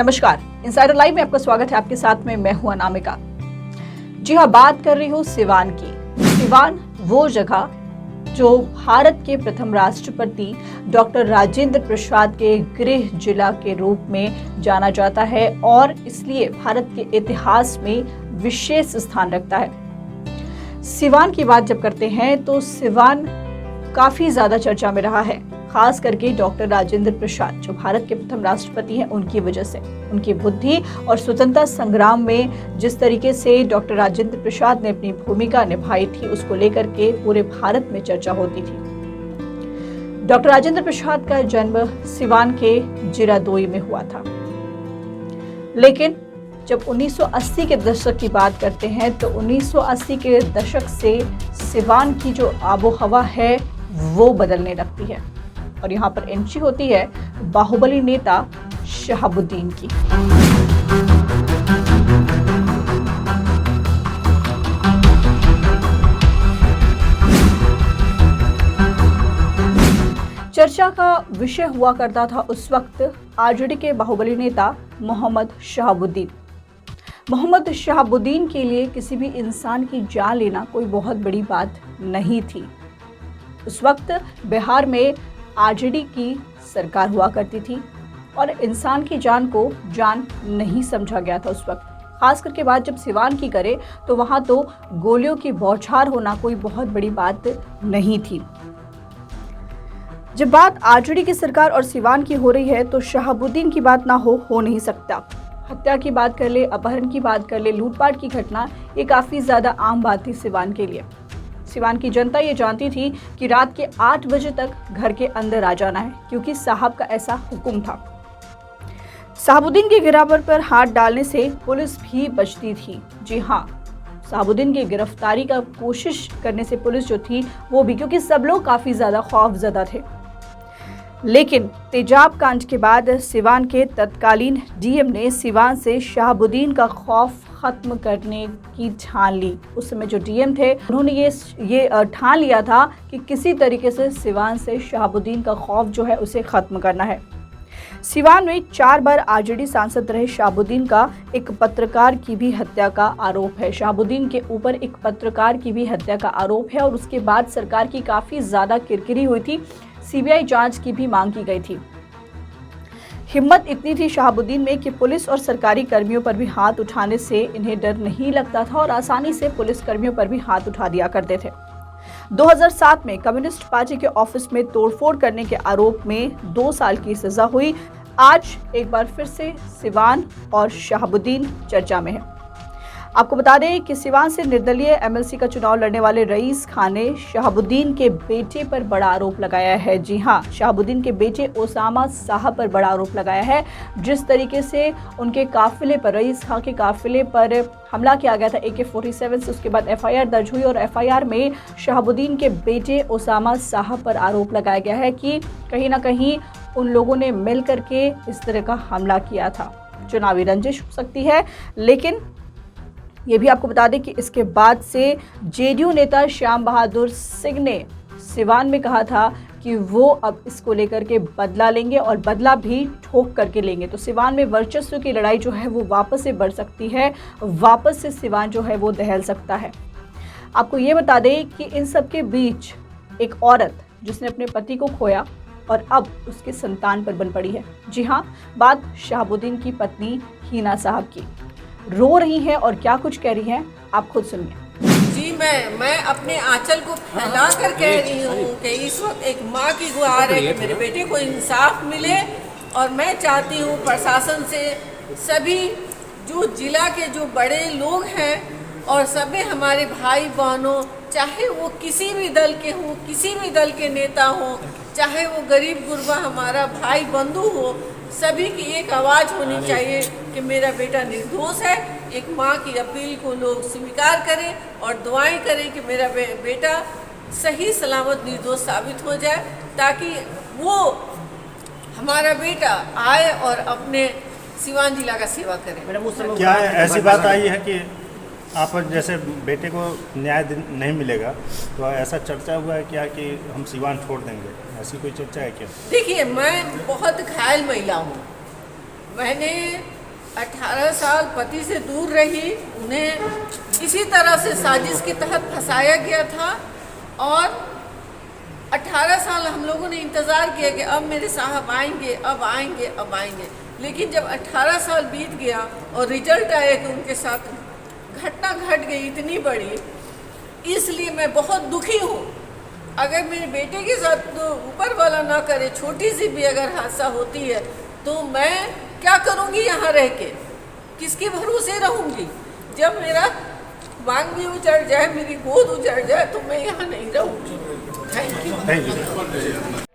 नमस्कार, insider live में आपका स्वागत है। आपके साथ में मैं हूं अनामिका। जी हाँ, बात कर रही हूँ सिवान की। सिवान वो जगह जो भारत के प्रथम राष्ट्रपति डॉक्टर राजेंद्र प्रसाद के गृह जिला के रूप में जाना जाता है और इसलिए भारत के इतिहास में विशेष स्थान रखता है। सिवान की बात जब करते हैं तो सिवान काफी ज्यादा चर्चा में रहा है, खास करके डॉक्टर राजेंद्र प्रसाद जो भारत के प्रथम राष्ट्रपति हैं उनकी वजह से। उनकी बुद्धि और स्वतंत्रता संग्राम में जिस तरीके से डॉक्टर राजेंद्र प्रसाद ने अपनी भूमिका निभाई थी, उसको लेकर के पूरे भारत में चर्चा होती थी। डॉक्टर राजेंद्र प्रसाद का जन्म सिवान के जिरादोई में हुआ था, लेकिन जब 1980 के दशक की बात करते हैं तो 1980 के दशक से सिवान की जो आबोहवा है वो बदलने लगती है और यहाँ पर एंट्री होती है बाहुबली नेता शहाबुद्दीन की। चर्चा का विषय हुआ करता था उस वक्त आरजेडी के बाहुबली नेता मोहम्मद शहाबुद्दीन। मोहम्मद शहाबुद्दीन के लिए किसी भी इंसान की जान लेना कोई बहुत बड़ी बात नहीं थी। उस वक्त बिहार में आरजेडी की सरकार हुआ करती थी और इंसान की जान को जान नहीं समझा गया था उस वक्त। खास करके बात जब सिवान की करें तो वहाँ तो गोलियों की बौछार होना कोई बहुत बड़ी बात नहीं थी। जब बात आरजेडी की सरकार और सिवान की हो रही है तो शहाबुद्दीन की बात ना हो नहीं सकता। हत्या की बात कर ले, अपहरण की बात कर ले, लूटपाट की घटना, ये काफ़ी ज़्यादा आम बात थी सिवान के लिए। सिवान की जनता ये जानती थी कि रात के 8 बजे तक घर के अंदर आ जाना है, क्योंकि साहब का ऐसा हुक्म था। शहाबुद्दीन के गिरावर पर हाथ डालने से पुलिस भी बचती थी। जी हाँ, शहाबुद्दीन की गिरफ्तारी का कोशिश करने से पुलिस जो थी वो भी, क्योंकि सब लोग काफ़ी ज़्यादा खौफजदा थे। लेकिन तेजाब कांड के बाद सिवान के तत्कालीन डीएम ने सिवान से शहाबुद्दीन का खौफ खत्म करने की ठान ली। उस समय जो डीएम थे उन्होंने ये ठान लिया था कि किसी तरीके से सिवान से शहाबुद्दीन का खौफ जो है उसे खत्म करना है। सिवान में 4 बार आरजेडी सांसद रहे शहाबुद्दीन का एक पत्रकार की भी हत्या का आरोप है। शहाबुद्दीन के ऊपर एक पत्रकार की भी हत्या का आरोप है और उसके बाद सरकार की काफ़ी ज़्यादा किरकिरी हुई थी। सीबीआई जांच की भी मांग की गई थी। हिम्मत इतनी थी शहाबुद्दीन में कि पुलिस और सरकारी कर्मियों पर भी हाथ उठाने से इन्हें डर नहीं लगता था और आसानी से पुलिस कर्मियों पर भी हाथ उठा दिया करते थे। 2007 में कम्युनिस्ट पार्टी के ऑफिस में तोड़फोड़ करने के आरोप में 2 साल की सजा हुई। आज एक बार फिर से सिवान और शहाबुद्दीन चर्चा में है। आपको बता दें कि सिवान से निर्दलीय एमएलसी का चुनाव लड़ने वाले रईस खान ने शहाबुद्दीन के बेटे पर बड़ा आरोप लगाया है। जी हाँ, शहाबुद्दीन के बेटे ओसामा साहब पर बड़ा आरोप लगाया है। जिस तरीके से उनके काफिले पर, रईस खान के काफिले पर हमला किया गया था AK-47 से, उसके बाद FIR दर्ज हुई और FIR में शहाबुद्दीन के बेटे ओसामा साहब पर आरोप लगाया गया है कि कहीं ना कहीं उन लोगों ने मिल करके इस तरह का हमला किया था। चुनावी रंजिश हो सकती है, लेकिन ये भी आपको बता दें कि इसके बाद से जेडीयू नेता श्याम बहादुर सिंह ने सिवान में कहा था कि वो अब इसको लेकर के बदला लेंगे और बदला भी ठोक करके लेंगे। तो सिवान में वर्चस्व की लड़ाई जो है वो वापस से बढ़ सकती है, वापस से सिवान जो है वो दहल सकता है। आपको ये बता दें कि इन सब के बीच एक औरत जिसने अपने पति को खोया और अब उसके संतान पर बन पड़ी है। जी हाँ, बात शहाबुद्दीन की पत्नी हीना साहब की। रो रही हैं और क्या कुछ कह रही हैं, आप खुद सुनिए। जी, मैं अपने आंचल को फैला कर कह रही हूँ कि इस वक्त एक माँ की गुहार है कि मेरे बेटे को इंसाफ मिले और मैं चाहती हूँ प्रशासन से सभी जो जिला के जो बड़े लोग हैं और सभी हमारे भाई बहनों, चाहे वो किसी भी दल के हों, किसी भी दल के नेता हों, चाहे वो गरीब गुरबा हमारा भाई बंधु हो, सभी की एक आवाज़ होनी चाहिए कि मेरा बेटा निर्दोष है। एक माँ की अपील को लोग स्वीकार करें और दुआएं करें कि मेरा बेटा सही सलामत निर्दोष साबित हो जाए, ताकि वो हमारा बेटा आए और अपने सिवान जिला का सेवा करे। क्या ऐसी बात आई है कि आप जैसे बेटे को न्याय नहीं मिलेगा तो ऐसा चर्चा हुआ है क्या कि हम सिवान छोड़ देंगे, ऐसी कोई चर्चा है क्या? देखिए, मैं बहुत घायल महिला हूँ मैंने 18 साल पति से दूर रही, उन्हें इसी तरह से साजिश के तहत फंसाया गया था और 18 साल हम लोगों ने इंतज़ार किया कि अब मेरे साहब आएंगे, अब आएंगे, अब आएंगे। लेकिन जब 18 साल बीत गया और रिजल्ट आया कि उनके साथ घटना घट गई इतनी बड़ी, इसलिए मैं बहुत दुखी हूँ। अगर मेरे बेटे के साथ तो ऊपर वाला ना करे, छोटी सी भी अगर हादसा होती है तो मैं क्या करूँगी यहाँ रह के, किसके भरोसे रहूँगी? जब मेरा मांग भी उजड़ जाए, मेरी गोद उजड़ जाए तो मैं यहाँ नहीं रहूँगी। Thank you.